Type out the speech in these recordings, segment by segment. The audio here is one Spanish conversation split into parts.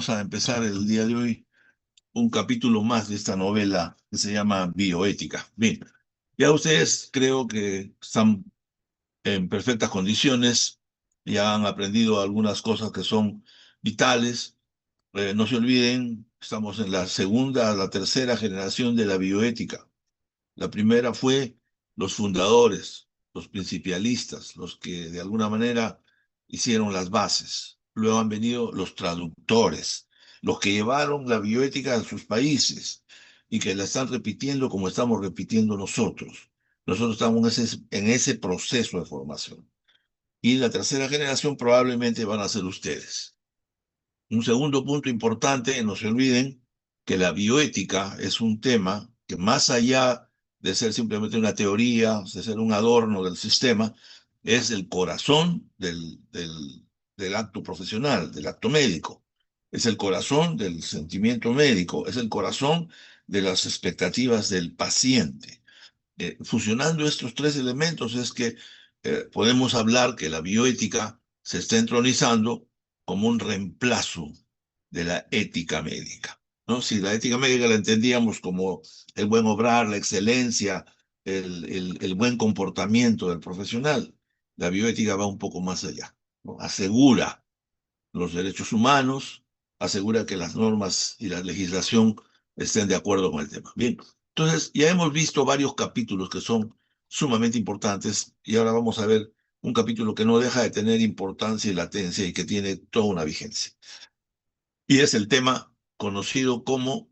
vamos a empezar el día de hoy un capítulo más de esta novela que se llama Bioética. Bien, ya ustedes creo que están en perfectas condiciones, ya han aprendido algunas cosas que son vitales. No se olviden, estamos en la segunda, la tercera generación de la bioética. La primera fue los fundadores, los principialistas, los que de alguna manera hicieron las bases. Luego han venido los traductores, los que llevaron la bioética a sus países y que la están repitiendo como estamos repitiendo nosotros. Nosotros estamos en ese proceso de formación. Y la tercera generación probablemente van a ser ustedes. Un segundo punto importante, no se olviden que la bioética es un tema que más allá de ser simplemente una teoría, de ser un adorno del sistema, es el corazón del acto profesional, del acto médico. Es el corazón del sentimiento médico, es el corazón de las expectativas del paciente. Fusionando estos tres elementos es que podemos hablar que la bioética se está entronizando como un reemplazo de la ética médica, ¿no? Si la ética médica la entendíamos como el buen obrar, la excelencia, el buen comportamiento del profesional, la bioética va un poco más allá, ¿no? Asegura los derechos humanos, asegura que las normas y la legislación estén de acuerdo con el tema. Bien, entonces ya hemos visto varios capítulos que son sumamente importantes y ahora vamos a ver un capítulo que no deja de tener importancia y latencia y que tiene toda una vigencia. Y es el tema conocido como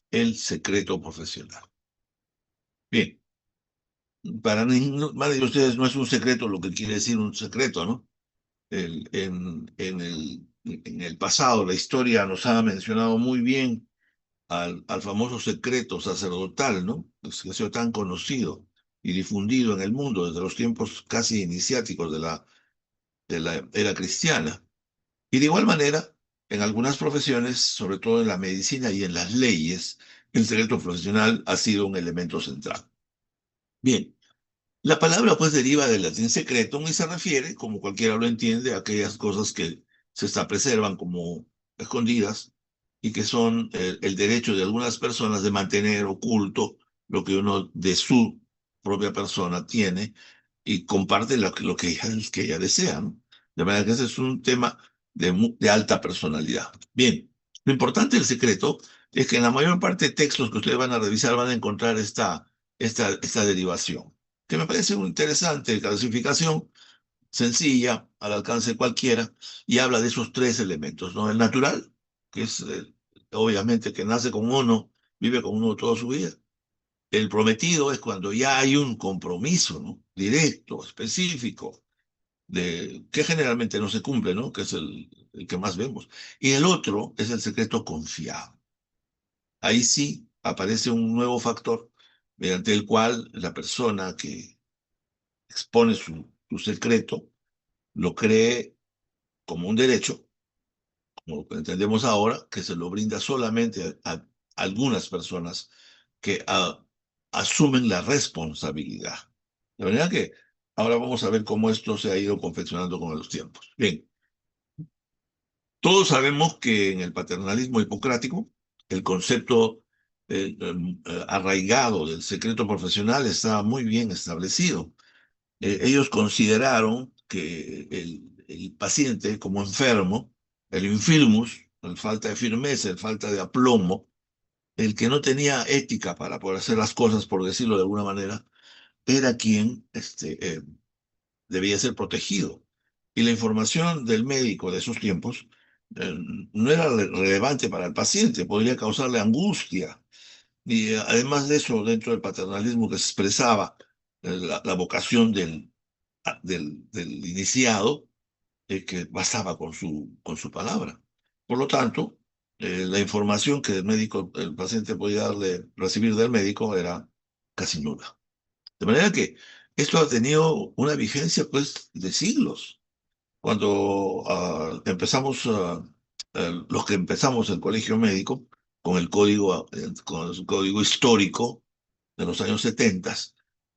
el secreto profesional. Bien, para ninguno de ustedes no es un secreto lo que quiere decir un secreto, ¿no? En el pasado, la historia nos ha mencionado muy bien al famoso secreto sacerdotal, ¿no? Pues, que ha sido tan conocido y difundido en el mundo desde los tiempos casi iniciáticos de la era cristiana. Y de igual manera, en algunas profesiones, sobre todo en la medicina y en las leyes, el secreto profesional ha sido un elemento central. Bien, la palabra pues deriva del latín secretum y se refiere, como cualquiera lo entiende, a aquellas cosas que preservan como escondidas y que son el derecho de algunas personas de mantener oculto lo que uno de su propia persona tiene y comparte lo que ella desea, ¿no? De manera que ese es un tema de alta personalidad. Bien, lo importante del secreto es que en la mayor parte de textos que ustedes van a revisar van a encontrar esta derivación, que me parece una interesante clasificación, sencilla, al alcance de cualquiera, y habla de esos tres elementos, ¿no? El natural, que es obviamente que nace con uno, vive con uno toda su vida. El prometido es cuando ya hay un compromiso, ¿no? Directo, específico, que generalmente no se cumple, ¿no? Que es el que más vemos. Y el otro es el secreto confiado. Ahí sí aparece un nuevo factor mediante el cual la persona que expone su secreto lo cree como un derecho, como lo entendemos ahora, que se lo brinda solamente a algunas personas que asumen la responsabilidad. De manera que ahora vamos a ver cómo esto se ha ido confeccionando con los tiempos. Bien, todos sabemos que en el paternalismo hipocrático, el concepto arraigado del secreto profesional está muy bien establecido. Ellos consideraron que el paciente como enfermo, el infirmus, el falta de firmeza, el falta de aplomo, el que no tenía ética para poder hacer las cosas, por decirlo de alguna manera, era quien debía ser protegido. Y la información del médico de esos tiempos eh, no era relevante para el paciente, podría causarle angustia. Y además de eso, dentro del paternalismo que se expresaba la vocación del iniciado, que bastaba con su palabra. Por lo tanto, la información que el paciente podía recibir del médico era casi nula. De manera que esto ha tenido una vigencia, pues, de siglos. Cuando los que empezamos el colegio médico, con el código histórico de los años 70,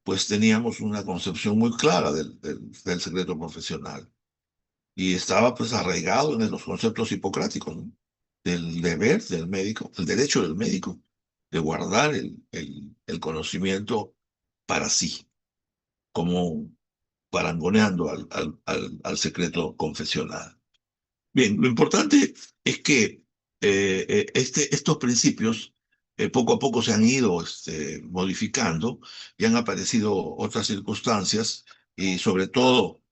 pues teníamos una concepción muy clara del secreto profesional y estaba pues arraigado en los conceptos hipocráticos, ¿no? del deber del médico, el derecho del médico de guardar el conocimiento para sí, como parangoneando al secreto confesional. Bien, lo importante es que estos principios poco a poco se han ido modificando y han aparecido otras circunstancias y sobre todo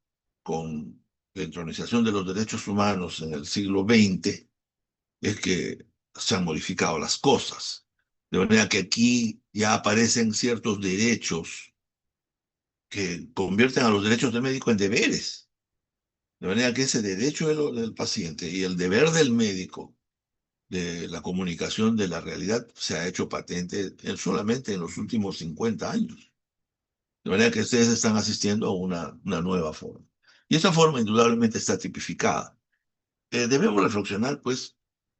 con la entronización de los derechos humanos en el siglo XX es que se han modificado las cosas. De manera que aquí ya aparecen ciertos derechos que convierten a los derechos del médico en deberes. De manera que ese derecho del paciente y el deber del médico de la comunicación de la realidad se ha hecho patente solamente en los últimos 50 años. De manera que ustedes están asistiendo a una nueva forma. Y esa forma indudablemente está tipificada. Debemos reflexionar, pues,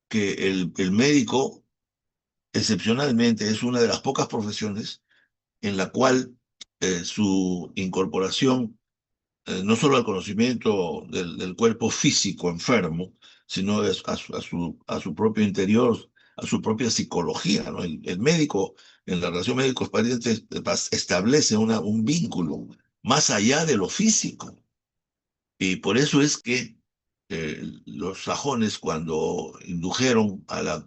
que el médico, excepcionalmente, es una de las pocas profesiones en la cual su incorporación no solo al conocimiento del cuerpo físico enfermo, sino a su propio interior, a su propia psicología, ¿no? El médico, en la relación médico-paciente, establece un vínculo más allá de lo físico. Y por eso es que los sajones, cuando indujeron a la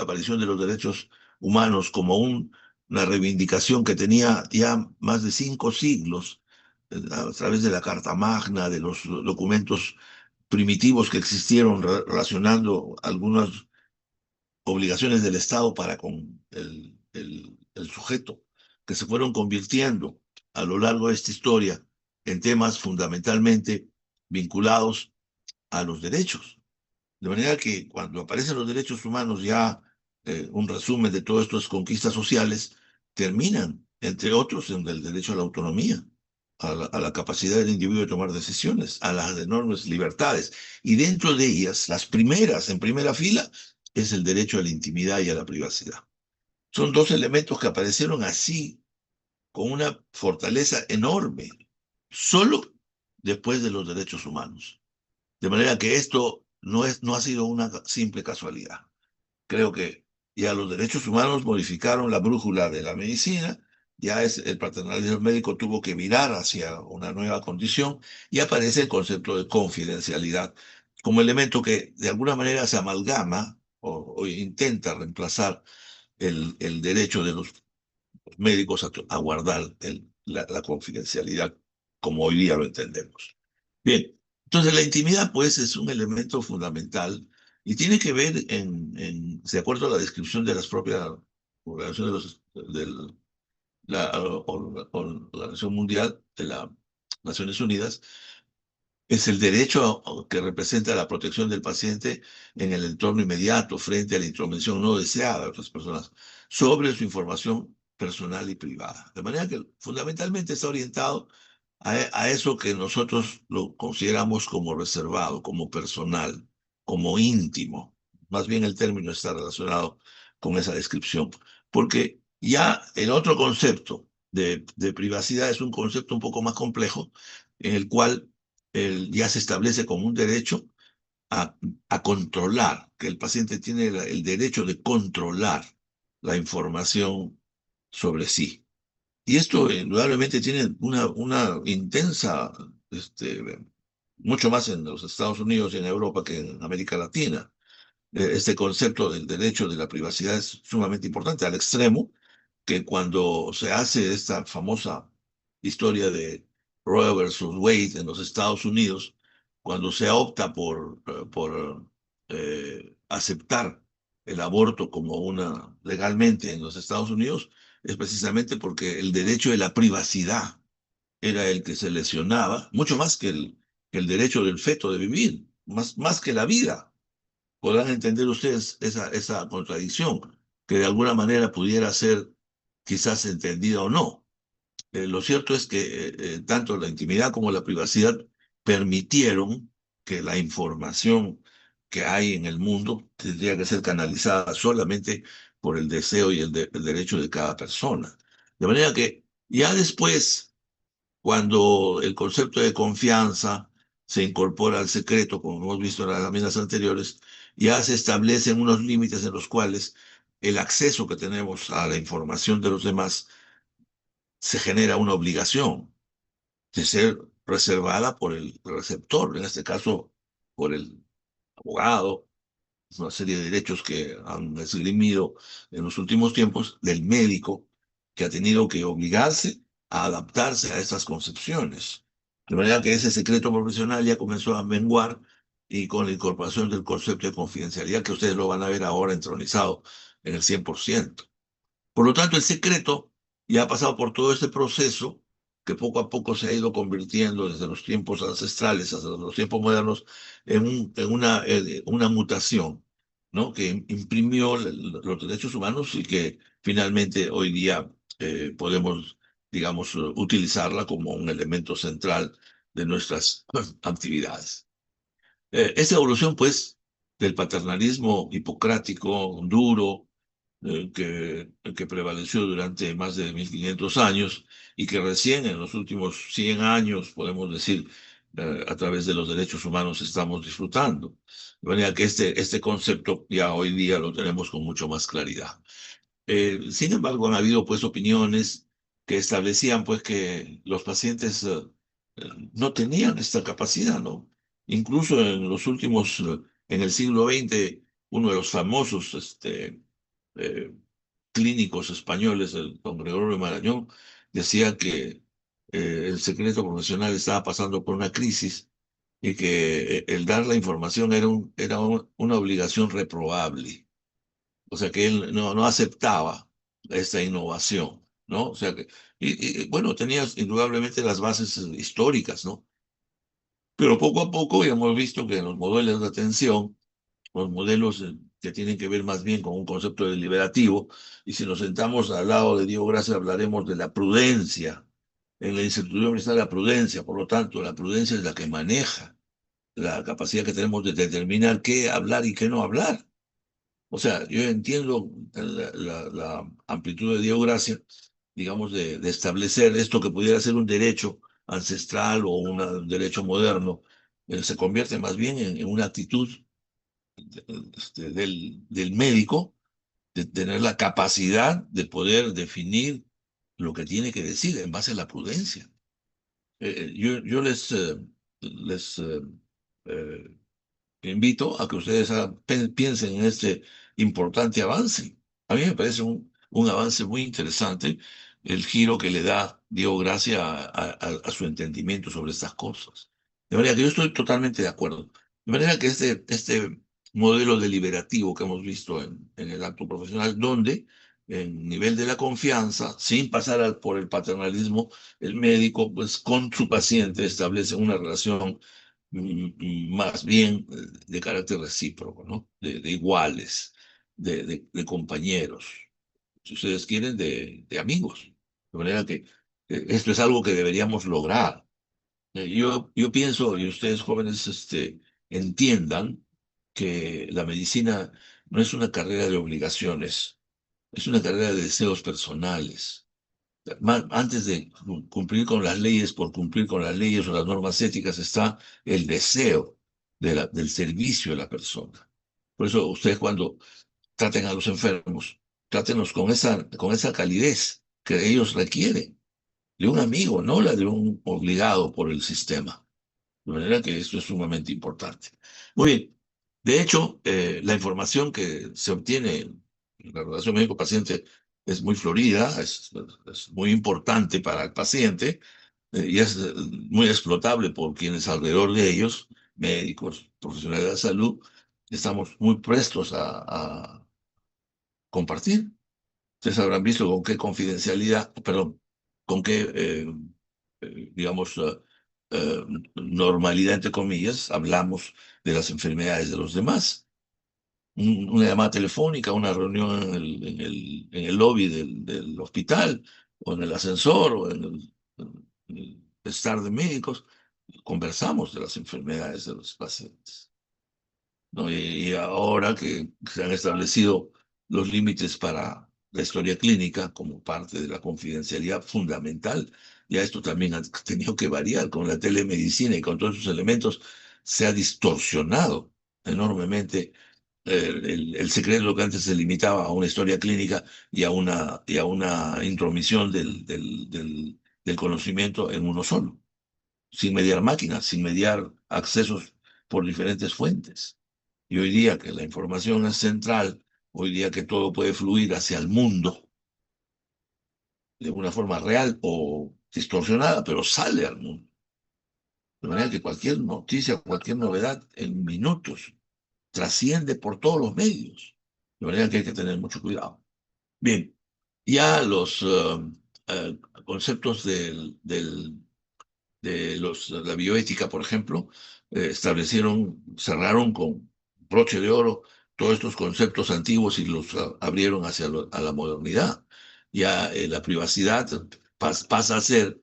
aparición de los derechos humanos como una reivindicación que tenía ya más de 5 siglos, a través de la Carta Magna, de los documentos primitivos que existieron relacionando algunas obligaciones del Estado para con el sujeto, que se fueron convirtiendo a lo largo de esta historia en temas fundamentalmente vinculados a los derechos. De manera que cuando aparecen los derechos humanos, ya un resumen de todas estas conquistas sociales, terminan, entre otros, en el derecho a la autonomía, a la capacidad del individuo de tomar decisiones, a las enormes libertades. Y dentro de ellas, las primeras, en primera fila, es el derecho a la intimidad y a la privacidad. Son dos elementos que aparecieron así, con una fortaleza enorme, solo después de los derechos humanos. De manera que esto no ha sido una simple casualidad. Creo que ya los derechos humanos modificaron la brújula de la medicina, ya el paternalismo médico tuvo que mirar hacia una nueva condición y aparece el concepto de confidencialidad como elemento que de alguna manera se amalgama o intenta reemplazar el derecho de los médicos a guardar la confidencialidad como hoy día lo entendemos. Bien, entonces la intimidad pues es un elemento fundamental y tiene que ver de acuerdo a la descripción de las propias organizaciones de la Organización Mundial de las Naciones Unidas, es el derecho que representa la protección del paciente en el entorno inmediato frente a la intromisión no deseada de otras personas sobre su información personal y privada. De manera que fundamentalmente está orientado a eso que nosotros lo consideramos como reservado, como personal, como íntimo. Más bien el término está relacionado con esa descripción. Porque ya el otro concepto de privacidad es un concepto un poco más complejo, en el cual ya se establece como un derecho a, a controlar, que el paciente tiene el derecho de controlar la información sobre sí. Y esto indudablemente tiene una intensa, mucho más en los Estados Unidos y en Europa que en América Latina. Este concepto del derecho de la privacidad es sumamente importante, al extremo que cuando se hace esta famosa historia de Roe versus Wade en los Estados Unidos, cuando se opta por aceptar el aborto como legalmente en los Estados Unidos, es precisamente porque el derecho de la privacidad era el que se lesionaba, mucho más que el derecho del feto de vivir, más que la vida. Podrán entender ustedes esa contradicción, que de alguna manera pudiera ser quizás entendida o no. Lo cierto es que tanto la intimidad como la privacidad permitieron que la información que hay en el mundo tendría que ser canalizada solamente por el deseo y el derecho de cada persona. De manera que ya después, cuando el concepto de confianza se incorpora al secreto, como hemos visto en las láminas anteriores, ya se establecen unos límites en los cuales el acceso que tenemos a la información de los demás se genera una obligación de ser reservada por el receptor, en este caso por el abogado, una serie de derechos que han esgrimido en los últimos tiempos del médico, que ha tenido que obligarse a adaptarse a estas concepciones. De manera que ese secreto profesional ya comenzó a menguar y con la incorporación del concepto de confidencialidad, que ustedes lo van a ver ahora entronizado en el 100%. Por lo tanto, el secreto ya ha pasado por todo este proceso que poco a poco se ha ido convirtiendo desde los tiempos ancestrales hasta los tiempos modernos en una mutación, ¿no? Que imprimió los derechos humanos y que finalmente hoy día podemos, digamos, utilizarla como un elemento central de nuestras actividades. Esa evolución, pues, del paternalismo hipocrático, duro, que prevaleció durante más de 1500 años y que recién en los últimos 100 años, podemos decir, a través de los derechos humanos estamos disfrutando. De manera que este concepto ya hoy día lo tenemos con mucho más claridad. Sin embargo, han habido pues opiniones que establecían pues que los pacientes no tenían esta capacidad, ¿no? Incluso en los últimos, en el siglo XX, uno de los famosos eh, clínicos españoles, el don Gregorio Marañón, decía que el secreto profesional estaba pasando por una crisis y que el dar la información una obligación reprobable. O sea que él no aceptaba esta innovación, ¿no? O sea que, bueno, tenía indudablemente las bases históricas, ¿no? Pero poco a poco ya hemos visto que en los modelos de atención, los modelos que tienen que ver más bien con un concepto deliberativo, y si nos sentamos al lado de Diego Gracia hablaremos de la prudencia. En la incertidumbre está la prudencia, por lo tanto, la prudencia es la que maneja la capacidad que tenemos de determinar qué hablar y qué no hablar. O sea, yo entiendo la amplitud de Diego Gracia, digamos, de establecer esto que pudiera ser un derecho ancestral o un derecho moderno, se convierte más bien en una actitud del médico de tener la capacidad de poder definir lo que tiene que decir en base a la prudencia. Yo eh, invito a que ustedes piensen en este importante avance. A mí me parece un avance muy interesante el giro que le da Diego Gracia a su entendimiento sobre estas cosas. De manera que yo estoy totalmente de acuerdo. De manera que este modelo deliberativo que hemos visto en el acto profesional, donde en nivel de la confianza, sin pasar por el paternalismo, el médico, pues con su paciente establece una relación más bien de carácter recíproco, ¿no? De iguales, de compañeros, si ustedes quieren, de amigos. De manera que esto es algo que deberíamos lograr. Yo pienso, y ustedes jóvenes entiendan que la medicina no es una carrera de obligaciones, es una carrera de deseos personales. Antes de cumplir con las leyes, por cumplir con las leyes o las normas éticas, está el deseo del servicio de la persona. Por eso ustedes cuando traten a los enfermos, trátenlos con esa calidez que ellos requieren, de un amigo, no la de un obligado por el sistema. De manera que esto es sumamente importante. Muy bien. De hecho, la información que se obtiene en la relación médico-paciente es muy florida, es muy importante para el paciente y es muy explotable por quienes alrededor de ellos, médicos, profesionales de la salud, estamos muy prestos a compartir. Ustedes habrán visto con qué confidencialidad, perdón, con qué, digamos, eh, normalidad, entre comillas, hablamos de las enfermedades de los demás. Una llamada telefónica, una reunión en el lobby del hospital, o en el ascensor, o en el estar de médicos, conversamos de las enfermedades de los pacientes, ¿no? Y ahora que se han establecido los límites para la historia clínica como parte de la confidencialidad fundamental ya esto también ha tenido que variar con la telemedicina y con todos esos elementos, se ha distorsionado enormemente el secreto que antes se limitaba a una historia clínica y a una intromisión del conocimiento en uno solo, sin mediar máquinas, sin mediar accesos por diferentes fuentes. Y hoy día que la información es central, hoy día que todo puede fluir hacia el mundo de una forma real o distorsionada, pero sale al mundo. De manera que cualquier noticia, cualquier novedad en minutos trasciende por todos los medios. De manera que hay que tener mucho cuidado. Bien, ya los conceptos la bioética, por ejemplo, cerraron con broche de oro todos estos conceptos antiguos y los abrieron a la modernidad. Ya la privacidad pasa a ser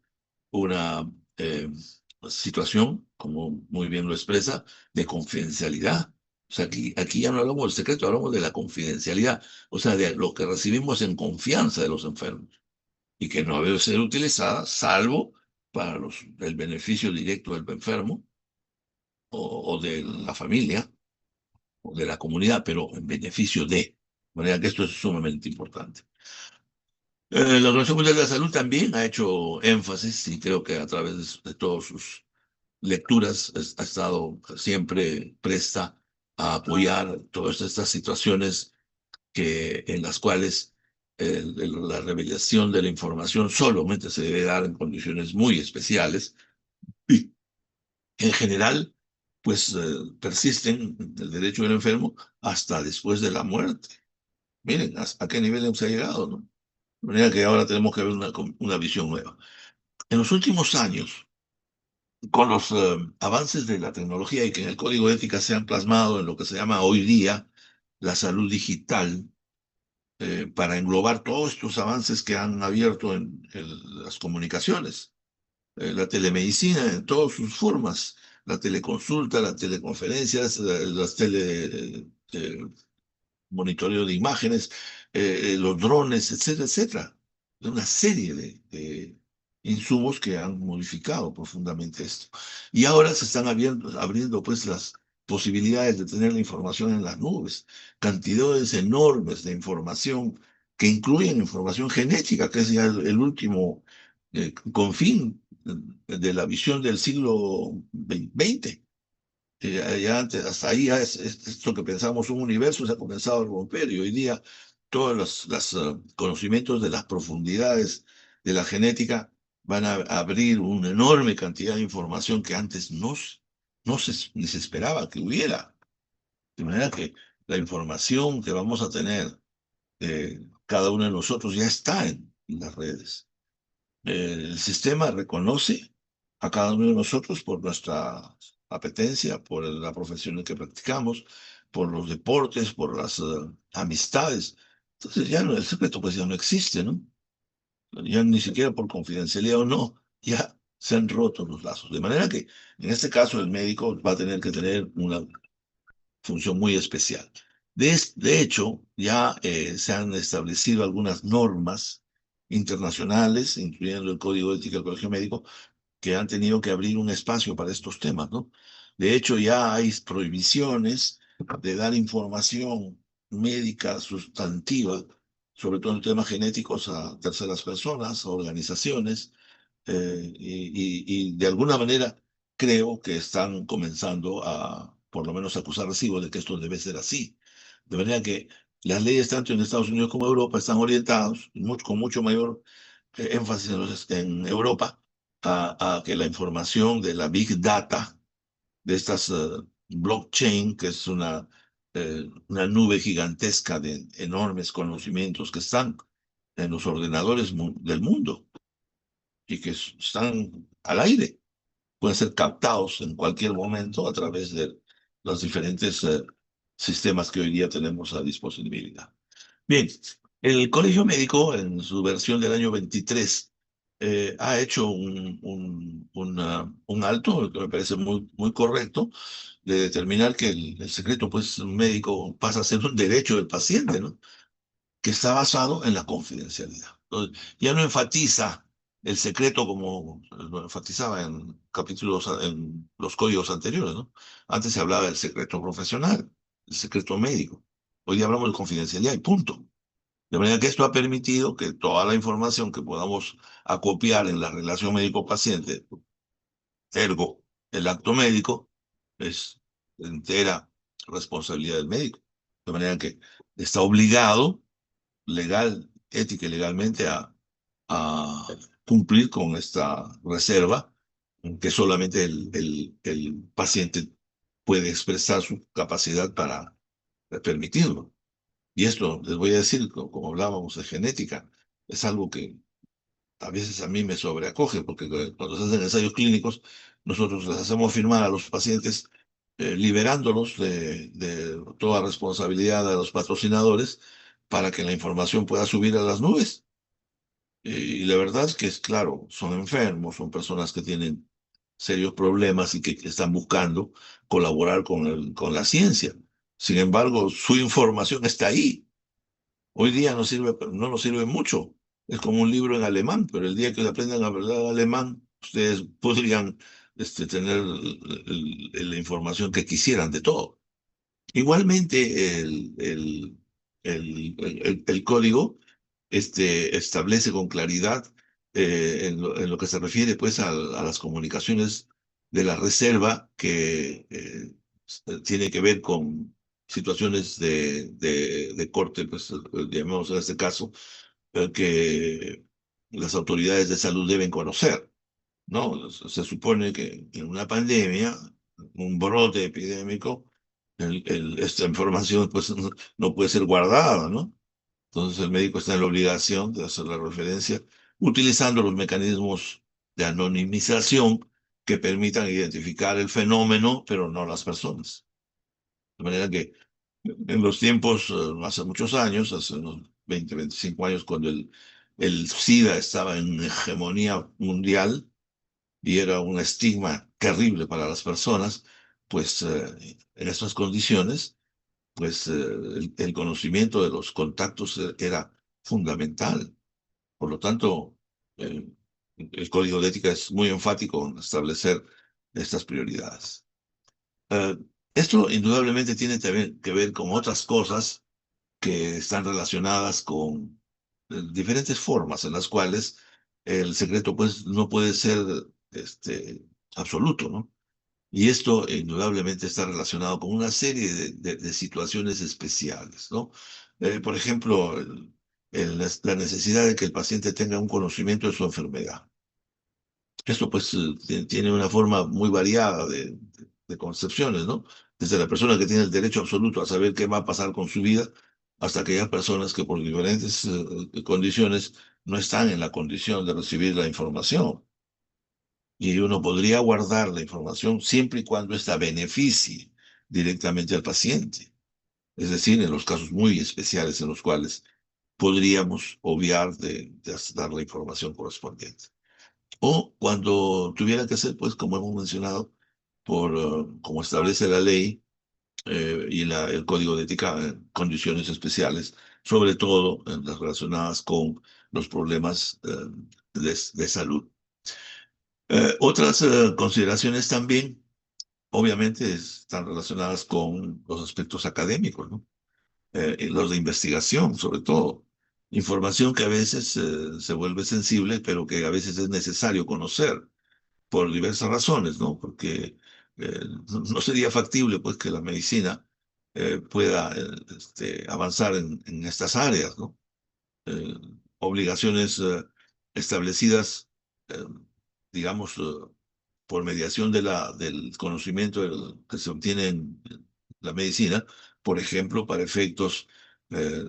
una situación, como muy bien lo expresa, de confidencialidad. O sea, aquí ya no hablamos del secreto, hablamos de la confidencialidad, o sea, de lo que recibimos en confianza de los enfermos y que no debe ser utilizada salvo para el beneficio directo del enfermo o de la familia o de la comunidad, pero en beneficio de manera que esto es sumamente importante. La Organización Mundial de la Salud también ha hecho énfasis, y creo que a través de todas sus lecturas ha estado siempre presta a apoyar todas estas situaciones en las cuales la revelación de la información solamente se debe dar en condiciones muy especiales y en general pues persisten el derecho del enfermo hasta después de la muerte. Miren a qué nivel hemos llegado, ¿no? De manera que ahora tenemos que ver una visión nueva. En los últimos años, con los avances de la tecnología y que en el código de ética se han plasmado en lo que se llama hoy día la salud digital, para englobar todos estos avances que han abierto en las comunicaciones, la telemedicina en todas sus formas, la teleconsulta, las teleconferencias, las monitoreo de imágenes, los drones, etcétera, etcétera. Una serie de insumos que han modificado profundamente esto. Y ahora se están abriendo pues las posibilidades de tener la información en las nubes, cantidades enormes de información que incluyen información genética, que es ya el último confín de la visión del siglo XX. Ya antes, hasta ahí ya es esto que pensamos un universo se ha comenzado a romper y hoy día todos los conocimientos de las profundidades de la genética van a abrir una enorme cantidad de información que antes ni se esperaba que hubiera. De manera que la información que vamos a tener cada uno de nosotros ya está en las redes. El sistema reconoce a cada uno de nosotros por nuestra apetencia, por la profesión que practicamos, por los deportes, por las amistades. Entonces ya no, el secreto pues ya no existe, ¿no? Ya ni siquiera por confidencialidad o no, ya se han roto los lazos. De manera que en este caso el médico va a tener que tener una función muy especial. De hecho, ya se han establecido algunas normas internacionales, incluyendo el Código de Ética del Colegio Médico, que han tenido que abrir un espacio para estos temas, ¿no? De hecho, ya hay prohibiciones de dar información médica sustantiva, sobre todo en temas genéticos, a terceras personas, a organizaciones, y de alguna manera creo que están comenzando a, por lo menos, acusar recibo de que esto debe ser así. De manera que las leyes tanto en Estados Unidos como en Europa están orientados con mucho mayor énfasis en Europa a que la información de la Big Data, de estas blockchain, que es una nube gigantesca de enormes conocimientos que están en los ordenadores del mundo y que están al aire, pueden ser captados en cualquier momento a través de los diferentes sistemas que hoy día tenemos a disponibilidad. Bien, el Colegio Médico, en su versión del año 23, ha hecho un alto, que me parece muy, muy correcto, de determinar que el secreto pues, médico pasa a ser un derecho del paciente, ¿no? Que está basado en la confidencialidad. Entonces, ya no enfatiza el secreto, como lo enfatizaba en capítulos, en los códigos anteriores, ¿no? Antes se hablaba del secreto profesional, el secreto médico. Hoy día hablamos de confidencialidad y punto. De manera que esto ha permitido que toda la información que podamos acopiar en la relación médico-paciente, ergo, el acto médico, es entera responsabilidad del médico. De manera que está obligado legal, ética y legalmente a cumplir con esta reserva, que solamente el paciente puede expresar su capacidad para permitirlo. Y esto, les voy a decir, como hablábamos de genética, es algo que a veces a mí me sobreacoge, porque cuando se hacen ensayos clínicos, nosotros les hacemos firmar a los pacientes liberándolos de toda responsabilidad a los patrocinadores para que la información pueda subir a las nubes. Y la verdad es que es claro, son enfermos, son personas que tienen serios problemas y que están buscando colaborar con la ciencia. Sin embargo, su información está ahí. Hoy día no sirve, no nos sirve mucho. Es como un libro en alemán, pero el día que aprendan a hablar alemán, ustedes podrían tener la información que quisieran de todo. Igualmente, el código establece con claridad en lo que se refiere pues a las comunicaciones de la reserva que tiene que ver con situaciones de corte, pues llamemos en este caso, que las autoridades de salud deben conocer, ¿no? Se supone que en una pandemia, un brote epidémico, esta información pues no puede ser guardada, ¿no? Entonces el médico está en la obligación de hacer la referencia utilizando los mecanismos de anonimización que permitan identificar el fenómeno, pero no las personas. De manera que en los tiempos, hace muchos años, hace unos 20, 25 años, cuando el SIDA estaba en hegemonía mundial y era un estigma terrible para las personas, pues en estas condiciones pues el conocimiento de los contactos era fundamental. Por lo tanto, eh, el código de ética es muy enfático en establecer estas prioridades. Eh, Esto indudablemente tiene también que ver con otras cosas que están relacionadas con diferentes formas en las cuales el secreto pues no puede ser absoluto, ¿no? Y esto indudablemente está relacionado con una serie de situaciones especiales, ¿no? Por ejemplo, la necesidad de que el paciente tenga un conocimiento de su enfermedad. Esto pues tiene una forma muy variada de concepciones, ¿no? Desde la persona que tiene el derecho absoluto a saber qué va a pasar con su vida, hasta aquellas personas que por diferentes condiciones no están en la condición de recibir la información. Y uno podría guardar la información siempre y cuando ésta beneficie directamente al paciente. Es decir, en los casos muy especiales en los cuales podríamos obviar de dar la información correspondiente. O cuando tuviera que ser, pues, como hemos mencionado, como establece la ley y el código de ética en condiciones especiales, sobre todo en las relacionadas con los problemas de salud. Otras consideraciones también, obviamente, están relacionadas con los aspectos académicos, ¿no? Y los de investigación, sobre todo. Información que a veces se vuelve sensible, pero que a veces es necesario conocer por diversas razones, ¿no? Porque no sería factible, pues, que la medicina pueda avanzar en estas áreas, ¿no? eh, Obligaciones establecidas, eh, digamos, por mediación del conocimiento que se obtiene en la medicina, por ejemplo, para efectos eh,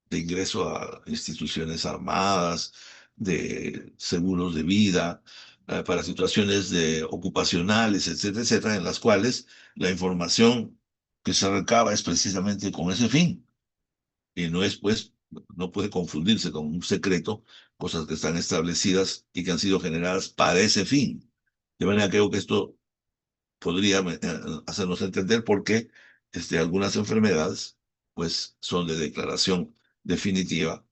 de ingreso a instituciones armadas, de seguros de vida, para situaciones ocupacionales, etcétera, etcétera, en las cuales la información que se recaba es precisamente con ese fin y no es, pues, no puede confundirse con un secreto, cosas que están establecidas y que han sido generadas para ese fin. De manera que creo que esto podría hacernos entender por qué algunas enfermedades, pues, son de declaración definitiva,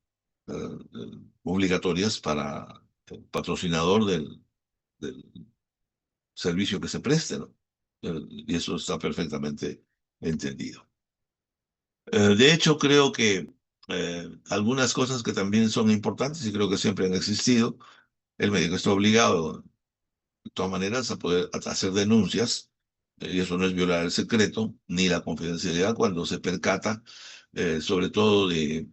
obligatorias para patrocinador del servicio que se preste, ¿no? Y eso está perfectamente entendido. De hecho, creo que algunas cosas que también son importantes y creo que siempre han existido, el médico está obligado, de todas maneras, a poder hacer denuncias, y eso no es violar el secreto ni la confidencialidad cuando se percata, sobre todo de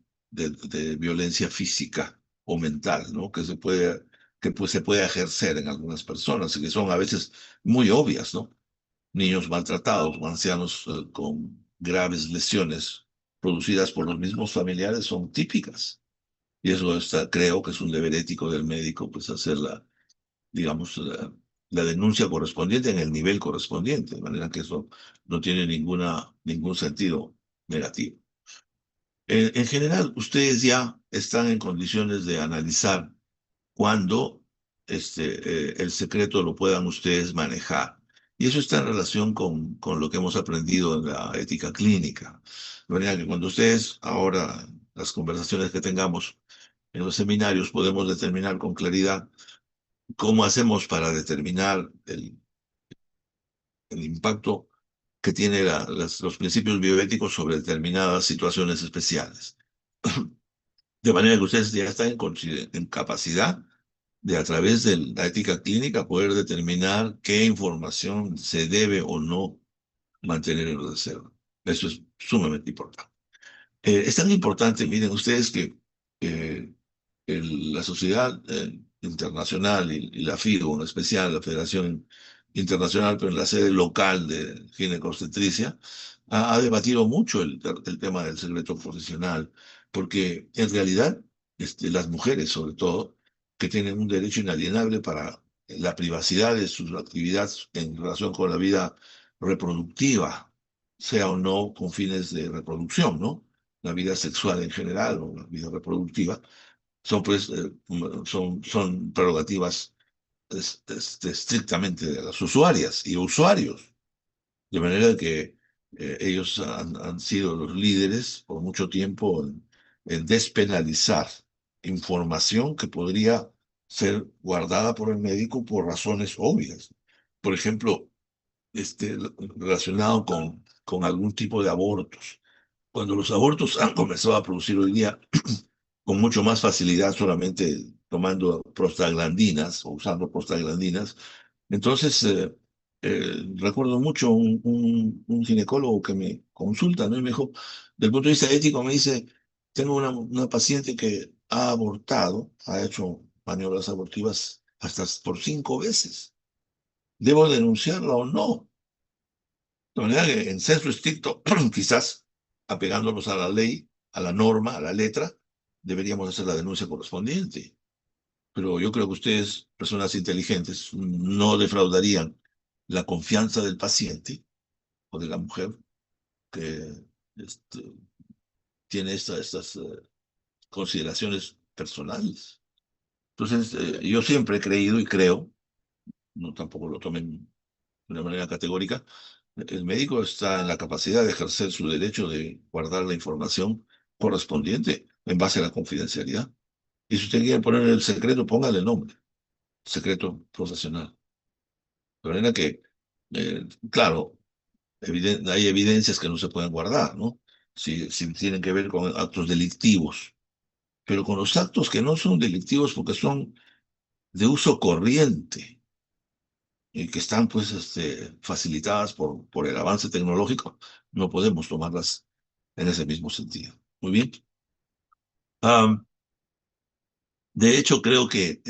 violencia física o mental, ¿no? Que pues, se puede ejercer en algunas personas y que son a veces muy obvias, ¿no? Niños maltratados o ancianos con graves lesiones producidas por los mismos familiares son típicas. Y eso creo que es un deber ético del médico, pues hacerla, digamos, la denuncia correspondiente en el nivel correspondiente, de manera que eso no tiene ningún sentido negativo. En general, ustedes ya están en condiciones de analizar cuándo el secreto lo puedan ustedes manejar. Y eso está en relación con lo que hemos aprendido en la ética clínica. De manera que cuando ustedes ahora, las conversaciones que tengamos en los seminarios, podemos determinar con claridad cómo hacemos para determinar el impacto que tiene los principios bioéticos sobre determinadas situaciones especiales. De manera que ustedes ya están en capacidad de, a través de la ética clínica, poder determinar qué información se debe o no mantener en reserva. Eso es sumamente importante. Es tan importante, miren ustedes, que eh, la sociedad internacional y la FIGO, en especial la Federación Internacional, pero en la sede local de ginecobstetricia, ha debatido mucho el tema del secreto profesional, porque en realidad las mujeres, sobre todo, que tienen un derecho inalienable para la privacidad de sus actividades en relación con la vida reproductiva, sea o no con fines de reproducción, ¿no? La vida sexual en general o la vida reproductiva, son pues son prerrogativas estrictamente de las usuarias y usuarios, de manera que ellos han sido los líderes por mucho tiempo en despenalizar información que podría ser guardada por el médico por razones obvias. Por ejemplo, relacionado con algún tipo de abortos. Cuando los abortos han comenzado a producir hoy día con mucho más facilidad solamente tomando prostaglandinas o usando prostaglandinas. Entonces, recuerdo mucho un ginecólogo que me consulta, ¿no? Y me dijo, del punto de vista ético, me dice, tengo una paciente que ha abortado, ha hecho maniobras abortivas hasta por 5 veces. ¿Debo denunciarla o no? De manera que en senso estricto, quizás apegándonos a la ley, a la norma, a la letra, deberíamos hacer la denuncia correspondiente. Pero yo creo que ustedes, personas inteligentes, no defraudarían la confianza del paciente o de la mujer que este, tiene estas consideraciones personales. Entonces, yo siempre he creído y creo, no tampoco lo tomen de una manera categórica, el médico está en la capacidad de ejercer su derecho de guardar la información correspondiente en base a la confidencialidad. Y si usted quiere poner el secreto, póngale el nombre, secreto profesional. De manera que, eh, claro, hay evidencias que no se pueden guardar, ¿no? Si tienen que ver con actos delictivos, pero con los actos que no son delictivos porque son de uso corriente y que están pues facilitadas por el avance tecnológico, no podemos tomarlas en ese mismo sentido. Muy bien. Am, de hecho, creo que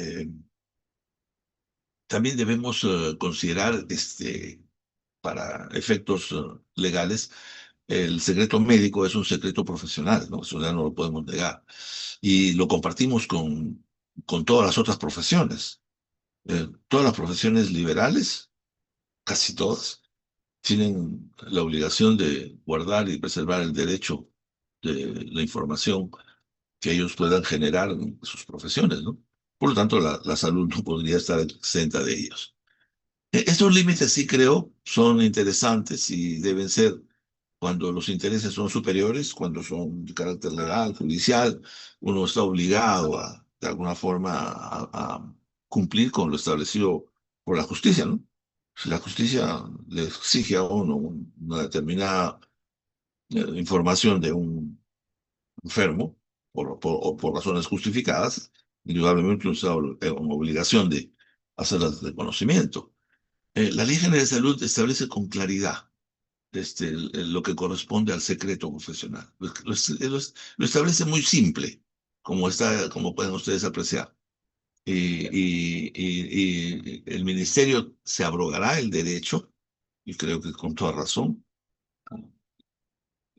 también debemos considerar, para efectos legales, el secreto médico es un secreto profesional, ¿no? Eso ya no lo podemos negar. Y lo compartimos con todas las otras profesiones. Todas las profesiones liberales, casi todas, tienen la obligación de guardar y preservar el derecho de la información que ellos puedan generar en sus profesiones, ¿no? Por lo tanto, la salud no podría estar exenta de ellos. Estos límites sí creo son interesantes y deben ser cuando los intereses son superiores, cuando son de carácter legal, judicial, uno está obligado de alguna forma a cumplir con lo establecido por la justicia, ¿no? Si la justicia le exige a uno una determinada información de un enfermo o por razones justificadas, indudablemente una obligación de hacerlas de conocimiento. La Ley General de Salud establece con claridad lo que corresponde al secreto profesional. Lo establece muy simple, como pueden ustedes apreciar. Y el ministerio se abrogará el derecho, y creo que con toda razón,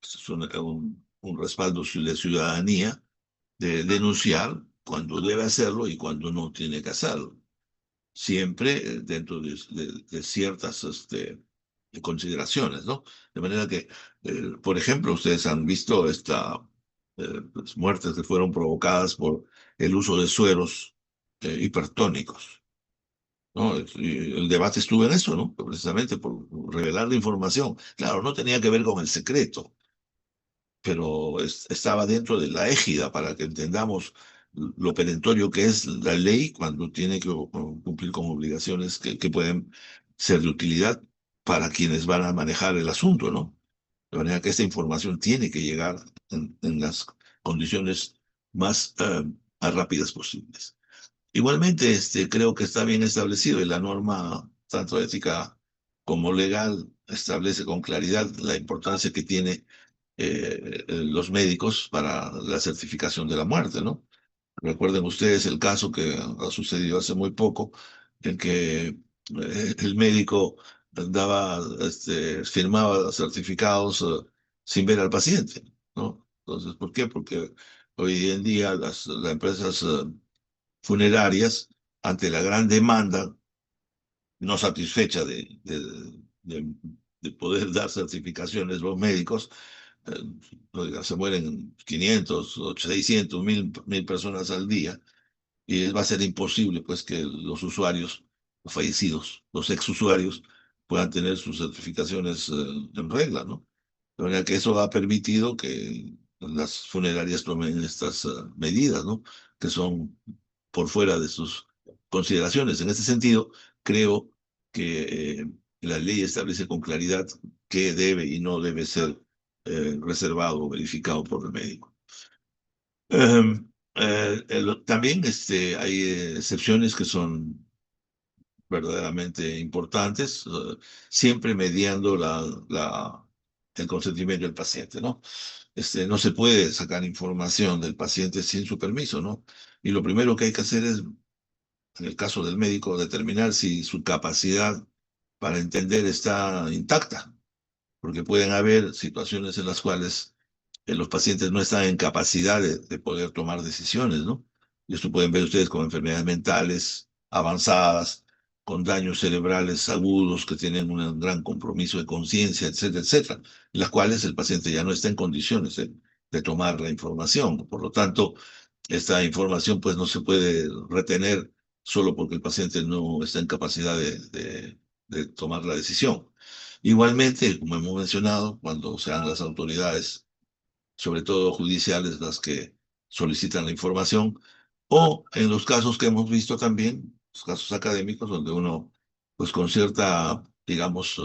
es un respaldo de ciudadanía, de denunciar cuando debe hacerlo y cuando no tiene que hacerlo. Siempre dentro de ciertas consideraciones, ¿no? De manera que, por ejemplo, ustedes han visto pues, muertes que fueron provocadas por el uso de sueros hipertónicos, ¿no? Y el debate estuvo en eso, ¿no? Precisamente por revelar la información. Claro, no tenía que ver con el secreto, pero estaba dentro de la égida para que entendamos lo perentorio que es la ley cuando tiene que cumplir con obligaciones que pueden ser de utilidad para quienes van a manejar el asunto, ¿no? De manera que esta información tiene que llegar en las condiciones más rápidas posibles. Igualmente, creo que está bien establecido y la norma, tanto ética como legal, establece con claridad la importancia que tiene los médicos para la certificación de la muerte, ¿no? Recuerden ustedes el caso que ha sucedido hace muy poco, en que el médico firmaba certificados sin ver al paciente, ¿no? Entonces, ¿por qué? Porque hoy en día las empresas funerarias, ante la gran demanda no satisfecha de poder dar certificaciones los médicos, eh, oiga, se mueren 500, 600, 1000 personas al día y va a ser imposible pues que los usuarios, los fallecidos, los exusuarios puedan tener sus certificaciones en regla, ¿no? De manera que eso ha permitido que las funerarias tomen estas medidas, ¿no? Que son por fuera de sus consideraciones. En este sentido, creo que la ley establece con claridad qué debe y no debe ser reservado o verificado por el médico. También hay excepciones que son verdaderamente importantes, siempre mediando el consentimiento del paciente, ¿no? No se puede sacar información del paciente sin su permiso, ¿no? Y lo primero que hay que hacer es, en el caso del médico, determinar si su capacidad para entender está intacta, porque pueden haber situaciones en las cuales los pacientes no están en capacidad de poder tomar decisiones, ¿no? Y esto pueden ver ustedes con enfermedades mentales avanzadas, con daños cerebrales agudos que tienen un gran compromiso de conciencia, etcétera, etcétera, en las cuales el paciente ya no está en condiciones de tomar la información. Por lo tanto, esta información pues no se puede retener solo porque el paciente no está en capacidad de tomar la decisión. Igualmente, como hemos mencionado, cuando sean las autoridades sobre todo judiciales, las que solicitan la información, o en los casos que hemos visto también, los casos académicos, donde uno, pues con cierta, digamos,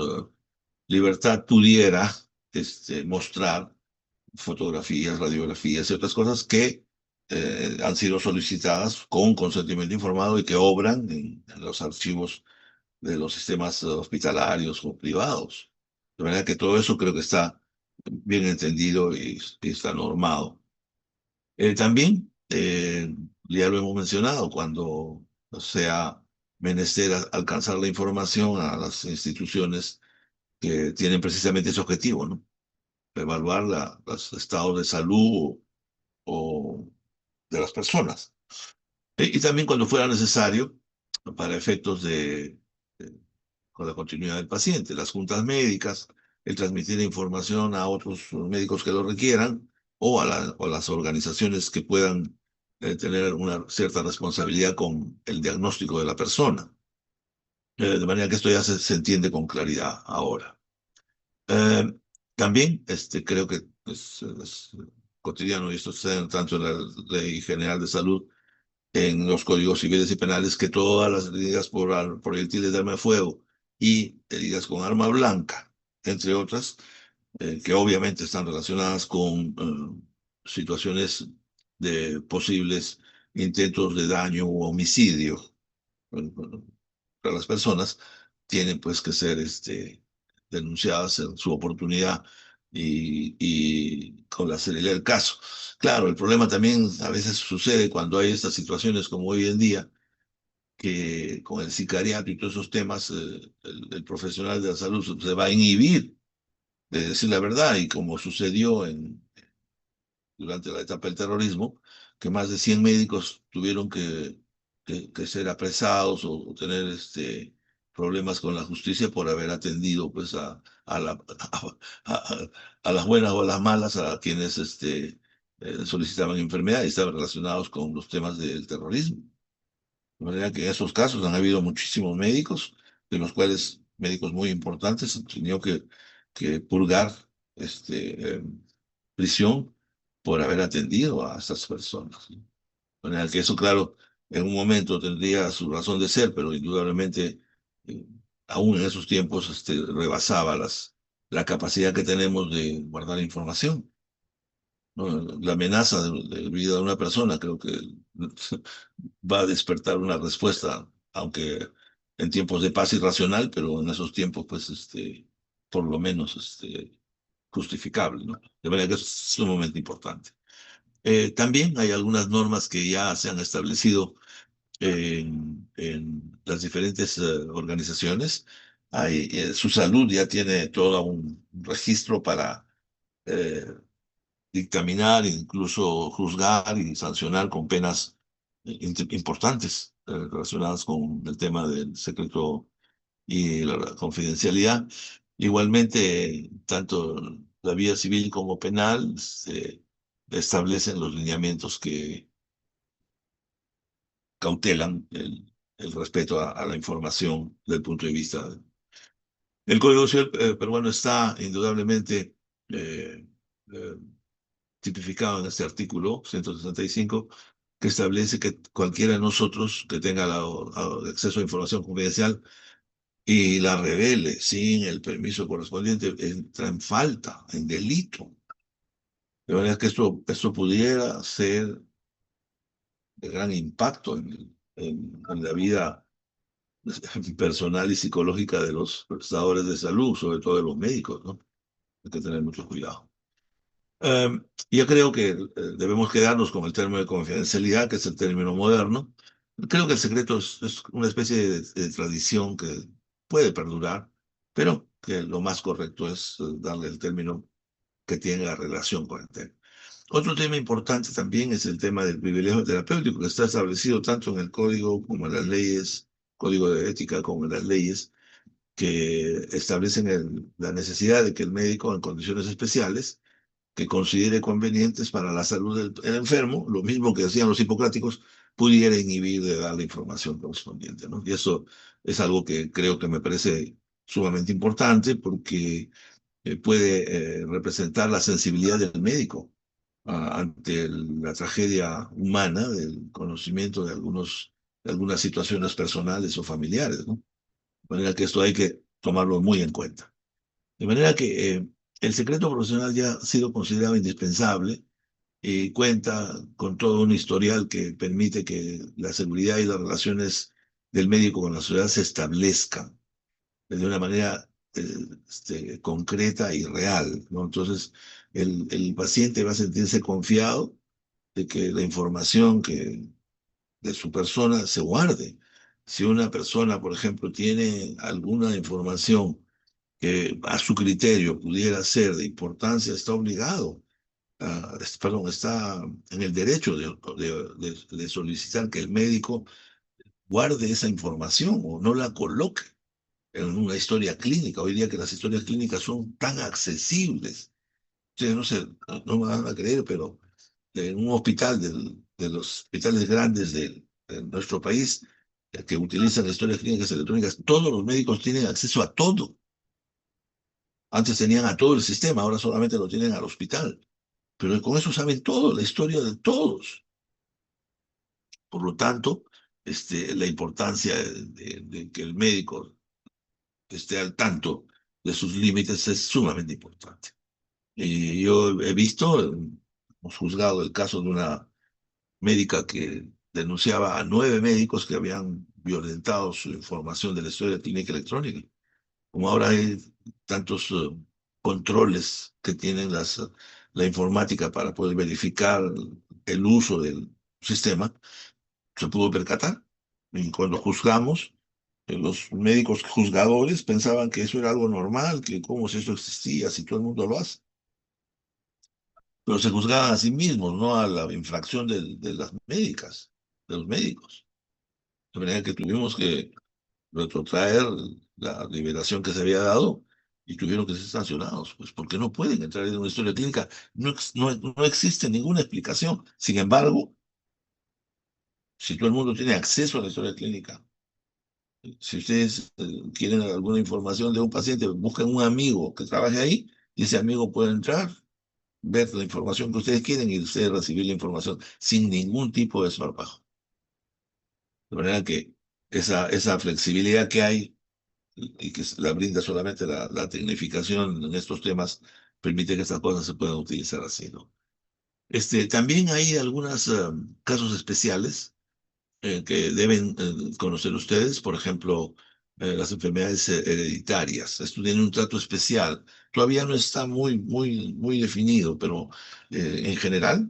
libertad pudiera mostrar fotografías, radiografías y otras cosas que han sido solicitadas con consentimiento informado y que obran en los archivos de los sistemas hospitalarios o privados. De manera que todo eso creo que está bien entendido y está normado. También, ya lo hemos mencionado, cuando sea menester alcanzar la información a las instituciones que tienen precisamente ese objetivo, ¿no? Evaluar los estados de salud o de las personas. Y también cuando fuera necesario, para efectos con la continuidad del paciente, las juntas médicas, el transmitir información a otros médicos que lo requieran o las organizaciones que puedan tener una cierta responsabilidad con el diagnóstico de la persona. De manera que esto ya se entiende con claridad ahora. Eh, También creo que es cotidiano, y esto sucede tanto en la Ley General de Salud, en los códigos civiles y penales que todas las heridas por proyectiles de arma de fuego y heridas con arma blanca, entre otras, que obviamente están relacionadas con situaciones de posibles intentos de daño o homicidio bueno, para las personas, tienen pues que ser denunciadas en su oportunidad y con la seriedad del caso. Claro, el problema también a veces sucede cuando hay estas situaciones como hoy en día, que con el sicariato y todos esos temas, el profesional de la salud se va a inhibir de decir la verdad, y como sucedió durante la etapa del terrorismo, que más de 100 médicos tuvieron que ser apresados o tener problemas con la justicia por haber atendido pues, a- a las buenas o a las malas, a quienes solicitaban enfermedad y estaban relacionados con los temas del terrorismo. De manera que en esos casos han habido muchísimos médicos, de los cuales médicos muy importantes han tenido que purgar prisión por haber atendido a estas personas, ¿no? De manera que eso, claro, en un momento tendría su razón de ser, pero indudablemente, eh, aún en esos tiempos, rebasaba la capacidad que tenemos de guardar información, ¿no? La amenaza de vida de una persona creo que va a despertar una respuesta, aunque en tiempos de paz irracional, pero en esos tiempos, pues, por lo menos, justificable, ¿no? De manera que eso es sumamente importante. También hay algunas normas que ya se han establecido en las diferentes organizaciones. Su salud ya tiene todo un registro para eh, dictaminar, incluso juzgar y sancionar con penas importantes relacionadas con el tema del secreto y la confidencialidad. Igualmente, tanto la vía civil como penal se establecen los lineamientos que cautelan el respeto a la información desde el punto de vista. El Código Civil peruano está indudablemente eh, eh, tipificado en este artículo 165, que establece que cualquiera de nosotros que tenga acceso a información confidencial y la revele sin el permiso correspondiente entra en falta, en delito. De manera que esto pudiera ser de gran impacto en la vida personal y psicológica de los prestadores de salud, sobre todo de los médicos, ¿no? Hay que tener mucho cuidado. Yo creo que debemos quedarnos con el término de confidencialidad, que es el término moderno. Creo que el secreto es una especie de tradición que puede perdurar, pero que lo más correcto es darle el término que tenga relación con el tema. Otro tema importante también es el tema del privilegio terapéutico, que está establecido tanto en el código como en las leyes, código de ética como en las leyes, que establecen la necesidad de que el médico en condiciones especiales que considere convenientes para la salud del enfermo, lo mismo que hacían los hipocráticos, pudiera inhibir de dar la información correspondiente, ¿no? Y eso es algo que creo que me parece sumamente importante porque puede representar la sensibilidad del médico ante la tragedia humana, del conocimiento de algunas situaciones personales o familiares, ¿no? De manera que esto hay que tomarlo muy en cuenta. De manera que el secreto profesional ya ha sido considerado indispensable y cuenta con todo un historial que permite que la seguridad y las relaciones del médico con la sociedad se establezcan de una manera concreta y real, ¿no? Entonces, el paciente va a sentirse confiado de que la información de su persona se guarde. Si una persona, por ejemplo, tiene alguna información que a su criterio pudiera ser de importancia, está obligado, perdón, está en el derecho de solicitar que el médico guarde esa información o no la coloque en una historia clínica. Hoy día que las historias clínicas son tan accesibles. Ustedes no sé, no me van a creer, pero en un hospital de los hospitales grandes de nuestro país que utilizan historias clínicas electrónicas, todos los médicos tienen acceso a todo. Antes tenían a todo el sistema, ahora solamente lo tienen al hospital. Pero con eso saben todo, la historia de todos. Por lo tanto, la importancia de que el médico esté al tanto de sus límites es sumamente importante. Y yo he visto, hemos juzgado el caso de una médica que denunciaba a 9 médicos que habían violentado su información de la historia clínica electrónica. Como ahora hay tantos controles que tienen la informática para poder verificar el uso del sistema, se pudo percatar. Y cuando juzgamos, los médicos juzgadores pensaban que eso era algo normal, que cómo si eso existía, si todo el mundo lo hace. Pero se juzgaban a sí mismos, no a la infracción de las médicas, de los médicos. De manera que tuvimos que retrotraer la liberación que se había dado y tuvieron que ser sancionados, pues porque no pueden entrar en una historia clínica. No existe ninguna explicación. Sin embargo, si todo el mundo tiene acceso a la historia clínica, si ustedes quieren alguna información de un paciente, buscan un amigo que trabaje ahí y ese amigo puede entrar, ver la información que ustedes quieren y ustedes recibir la información sin ningún tipo de desparpajo. De manera que esa flexibilidad que hay y que la brinda solamente la tecnificación en estos temas permite que estas cosas se puedan utilizar así, ¿no? También hay algunos casos especiales que deben conocer ustedes, por ejemplo, las enfermedades hereditarias. Esto tiene un trato especial. Todavía no está muy definido, pero en general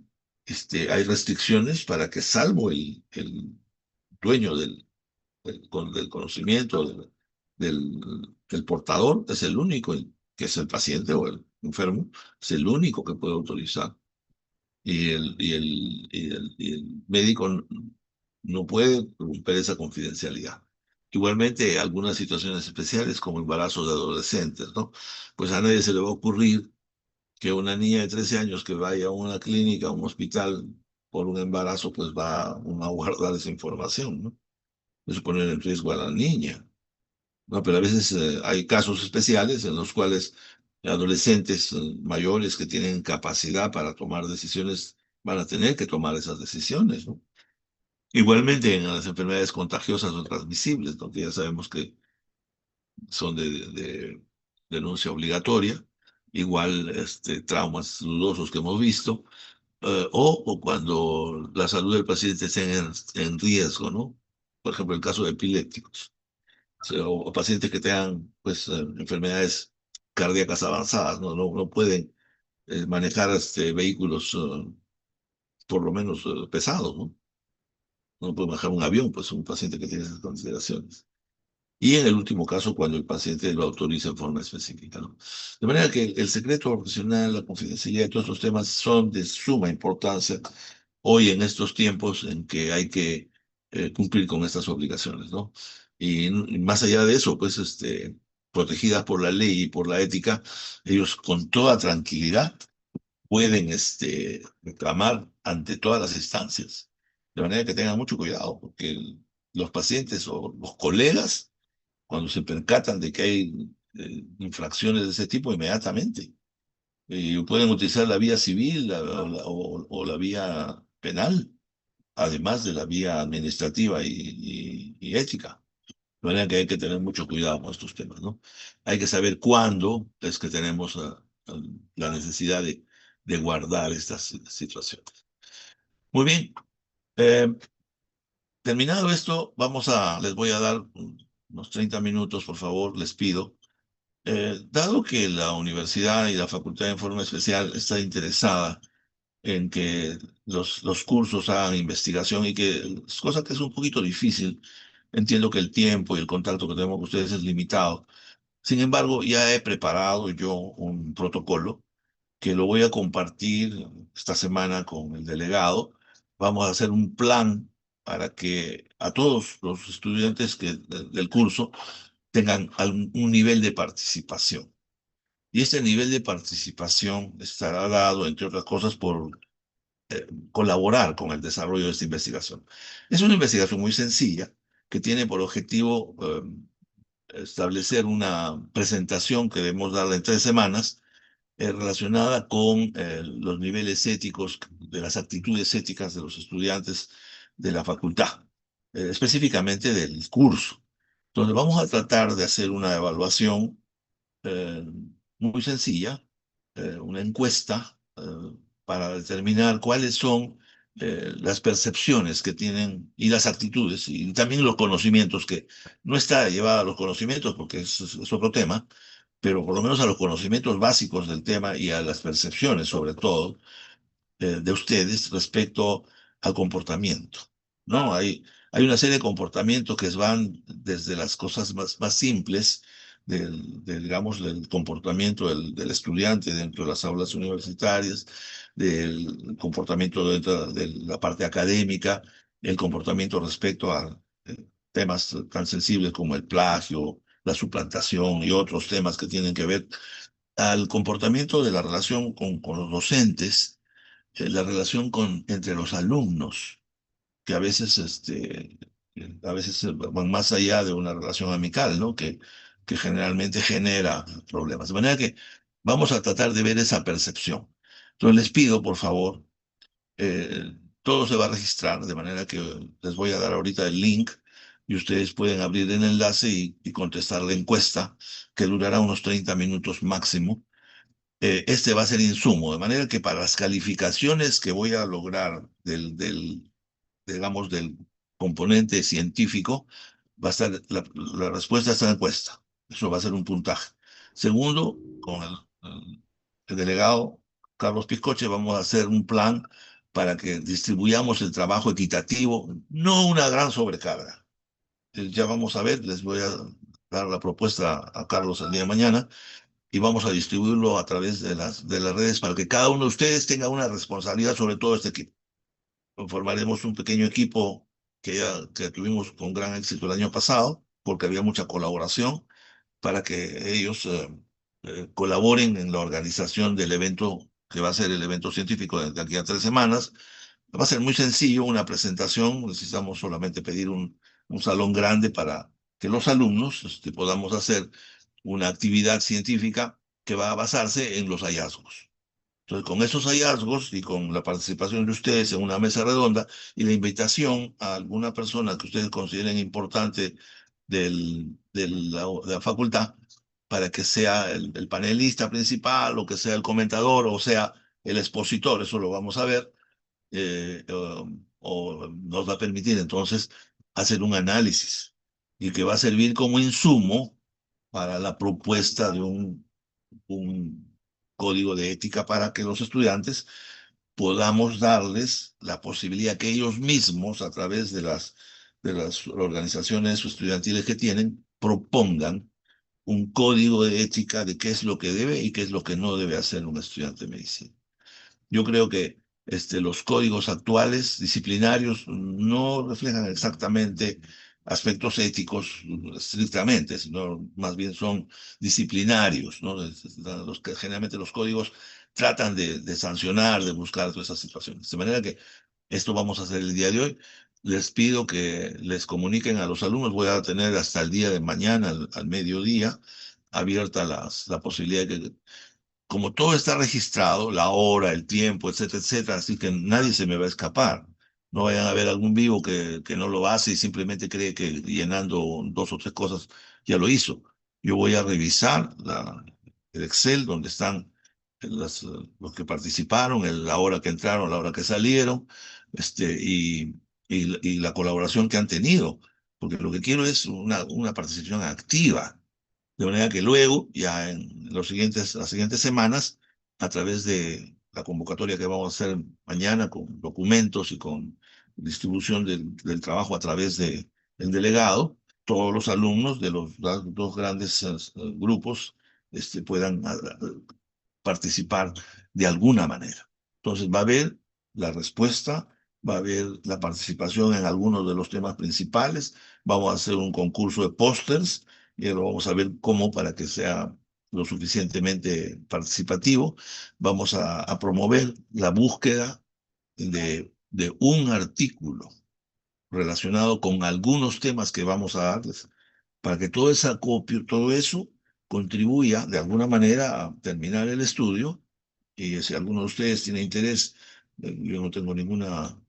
hay restricciones para que, salvo el dueño del conocimiento del portador, es el único, que es el paciente o el enfermo, es el único que puede autorizar y el médico no puede romper esa confidencialidad. Igualmente, algunas situaciones especiales como embarazos de adolescentes, ¿no? Pues a nadie se le va a ocurrir que una niña de 13 años que vaya a una clínica, a un hospital por un embarazo, pues va uno a guardar esa información, ¿no? Eso poner en riesgo a la niña, ¿no? Pero a veces hay casos especiales en los cuales adolescentes mayores que tienen capacidad para tomar decisiones van a tener que tomar esas decisiones, ¿no? Igualmente en las enfermedades contagiosas o transmisibles, ¿no? Que ya sabemos que son de denuncia obligatoria, igual traumas dudosos que hemos visto, o cuando la salud del paciente está en riesgo, ¿no? Por ejemplo, el caso de epilépticos o pacientes que tengan pues, enfermedades cardíacas avanzadas, no pueden manejar vehículos por lo menos pesados, ¿no? No puede manejar un avión, pues un paciente que tiene esas consideraciones. Y en el último caso, cuando el paciente lo autoriza en forma específica, ¿no? De manera que el secreto profesional, la confidencialidad y todos estos temas son de suma importancia hoy en estos tiempos en que hay que cumplir con estas obligaciones, ¿no? Y más allá de eso, pues, protegidas por la ley y por la ética, ellos con toda tranquilidad pueden, reclamar ante todas las instancias. De manera que tengan mucho cuidado, porque los pacientes o los colegas, cuando se percatan de que hay infracciones de ese tipo, inmediatamente pueden utilizar la vía civil o la vía penal, además de la vía administrativa y ética. De manera que hay que tener mucho cuidado con estos temas, ¿no? Hay que saber cuándo es que tenemos la necesidad de guardar estas situaciones. Muy bien. eh, Terminado esto, les voy a dar unos 30 minutos, por favor, les pido. Dado que la universidad y la facultad de forma especial está interesada en que los cursos hagan investigación y que, cosa que es un poquito difícil, entiendo que el tiempo y el contacto que tenemos con ustedes es limitado. Sin embargo, ya he preparado yo un protocolo que lo voy a compartir esta semana con el delegado. Vamos a hacer un plan para que a todos los estudiantes del curso tengan un nivel de participación. Y este nivel de participación estará dado, entre otras cosas, por colaborar con el desarrollo de esta investigación. Es una investigación muy sencilla que tiene por objetivo establecer una presentación que debemos darle en 3 semanas relacionada con los niveles éticos, de las actitudes éticas de los estudiantes de la facultad, específicamente del curso. Entonces vamos a tratar de hacer una evaluación eh, muy sencilla, una encuesta para determinar cuáles son las percepciones que tienen y las actitudes y también los conocimientos, que no está llevada a los conocimientos porque es otro tema, pero por lo menos a los conocimientos básicos del tema y a las percepciones sobre todo de ustedes respecto al comportamiento, ¿no? Hay una serie de comportamientos que van desde las cosas más simples digamos, del comportamiento del estudiante dentro de las aulas universitarias, del comportamiento dentro de la parte académica, el comportamiento respecto a temas tan sensibles como el plagio, la suplantación y otros temas que tienen que ver al comportamiento de la relación con los docentes, la relación entre los alumnos, que a veces van más allá de una relación amical, ¿no? Que generalmente genera problemas. De manera que vamos a tratar de ver esa percepción. Entonces les pido, por favor, todo se va a registrar, de manera que les voy a dar ahorita el link y ustedes pueden abrir el enlace y contestar la encuesta, que durará unos 30 minutos máximo. Este va a ser insumo, de manera que para las calificaciones que voy a lograr digamos, del componente científico, va a estar la respuesta a esta encuesta. Eso va a ser un puntaje. Segundo, con el delegado Carlos Piscoche vamos a hacer un plan para que distribuyamos el trabajo equitativo, no una gran sobrecarga. Ya vamos a ver, les voy a dar la propuesta a Carlos el día de mañana y vamos a distribuirlo a través de las redes para que cada uno de ustedes tenga una responsabilidad sobre todo este equipo. Formaremos un pequeño equipo que tuvimos con gran éxito el año pasado, porque había mucha colaboración, para que ellos colaboren en la organización del evento, que va a ser el evento científico de aquí a 3 semanas. Va a ser muy sencillo, una presentación, necesitamos solamente pedir un salón grande para que los alumnos podamos hacer una actividad científica que va a basarse en los hallazgos. Entonces, con esos hallazgos y con la participación de ustedes en una mesa redonda y la invitación a alguna persona que ustedes consideren importante de la facultad para que sea el panelista principal o que sea el comentador o sea el expositor, eso lo vamos a ver, o nos va a permitir entonces hacer un análisis y que va a servir como insumo para la propuesta de un código de ética para que los estudiantes podamos darles la posibilidad que ellos mismos, a través de las organizaciones estudiantiles que tienen, propongan un código de ética de qué es lo que debe y qué es lo que no debe hacer un estudiante de medicina. Yo creo que los códigos actuales disciplinarios no reflejan exactamente aspectos éticos estrictamente, sino más bien son disciplinarios, ¿no? Los que generalmente los códigos tratan de sancionar, de buscar todas esas situaciones. De manera que esto vamos a hacer el día de hoy. Les pido que les comuniquen a los alumnos. Voy a tener hasta el día de mañana, al mediodía, abierta la posibilidad de que, como todo está registrado, la hora, el tiempo, etcétera, etcétera, así que nadie se me va a escapar. No vayan a ver algún vivo que no lo hace y simplemente cree que llenando 2 o 3 cosas ya lo hizo. Yo voy a revisar el Excel donde están los que participaron, la hora que entraron, la hora que salieron, y la colaboración que han tenido, porque lo que quiero es una participación activa. De manera que luego, ya en las siguientes semanas, a través de la convocatoria que vamos a hacer mañana con documentos y con distribución del trabajo a través del delegado, todos los alumnos de los dos grandes grupos puedan participar de alguna manera. Entonces va a haber la respuesta, va a haber la participación en algunos de los temas principales, vamos a hacer un concurso de pósters y lo vamos a ver cómo para que sea lo suficientemente participativo. Vamos a promover la búsqueda de un artículo relacionado con algunos temas que vamos a darles, para que todo eso contribuya de alguna manera a terminar el estudio. Y si alguno de ustedes tiene interés, yo no tengo ninguna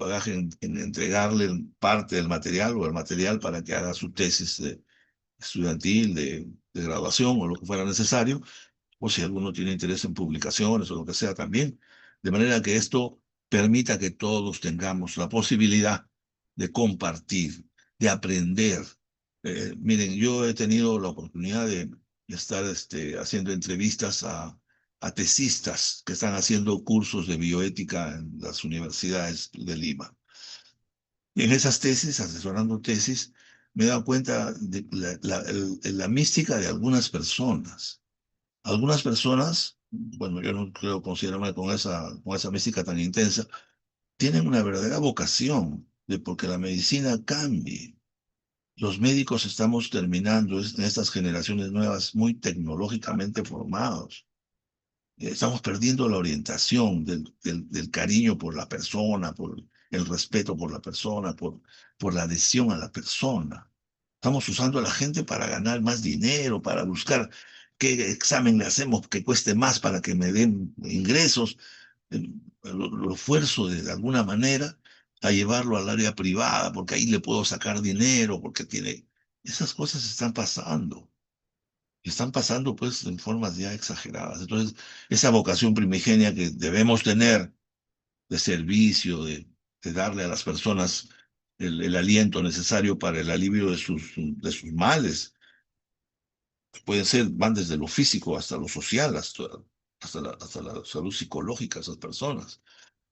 bagaje en entregarle parte del material o el material para que haga su tesis estudiantil de graduación o lo que fuera necesario, o si alguno tiene interés en publicaciones o lo que sea también, de manera que esto permita que todos tengamos la posibilidad de compartir, de aprender. Miren, yo he tenido la oportunidad de estar haciendo entrevistas a tesistas que están haciendo cursos de bioética en las universidades de Lima. Y en esas tesis, asesorando tesis, me he dado cuenta de la mística de algunas personas. Algunas personas, bueno, yo no creo considerarme con esa mística tan intensa, tienen una verdadera vocación de porque la medicina cambie. Los médicos estamos terminando en estas generaciones nuevas muy tecnológicamente formados. Estamos perdiendo la orientación del cariño por la persona, por el respeto por la persona, por la adhesión a la persona. Estamos usando a la gente para ganar más dinero, para buscar qué examen le hacemos que cueste más para que me den ingresos. Lo esfuerzo de alguna manera a llevarlo al área privada, porque ahí le puedo sacar dinero, porque tiene... Esas cosas están pasando. Están pasando pues en formas ya exageradas. Entonces, esa vocación primigenia que debemos tener de servicio, de darle a las personas el aliento necesario para el alivio de sus males, pueden ser, van desde lo físico hasta lo social, hasta la salud psicológica de esas personas.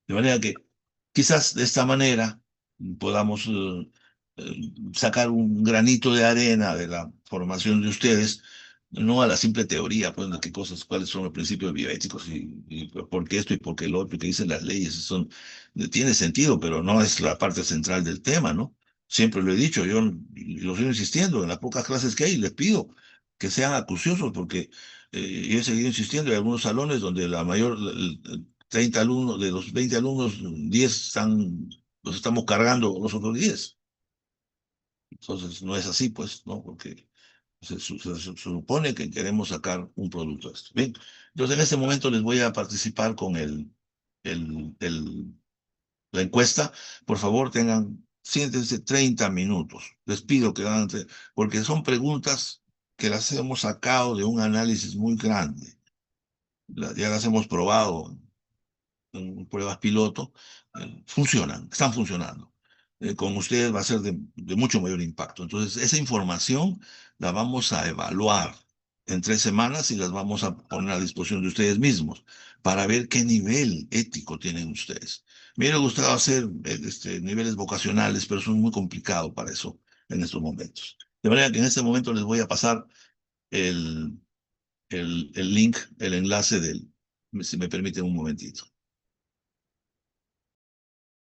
De manera que quizás de esta manera podamos sacar un granito de arena de la formación de ustedes, no a la simple teoría, pues, de qué cosas, cuáles son los principios bioéticos y por qué esto y por qué lo otro, y qué dicen las leyes, tiene sentido, pero no es la parte central del tema, ¿no? Siempre lo he dicho, yo lo sigo insistiendo, en las pocas clases que hay, les pido que sean acuciosos, porque yo he seguido insistiendo, hay algunos salones donde la mayor, 30 alumnos, de los 20 alumnos, 10 los estamos cargando los otros 10. Entonces, no es así, pues, ¿no? Porque se supone que queremos sacar un producto de esto. Bien, entonces en este momento les voy a participar con el, el- la encuesta. Por favor, siéntense 30 minutos. Les pido que hagan, porque son preguntas que las hemos sacado de un análisis muy grande. Ya las hemos probado en pruebas piloto, funcionan, están funcionando. Con ustedes va a ser de mucho mayor impacto. Entonces, esa información la vamos a evaluar en 3 semanas y las vamos a poner a disposición de ustedes mismos para ver qué nivel ético tienen ustedes. Me hubiera gustado hacer niveles vocacionales, pero es muy complicado para eso en estos momentos. De manera que en este momento les voy a pasar el link, el enlace si me permiten un momentito.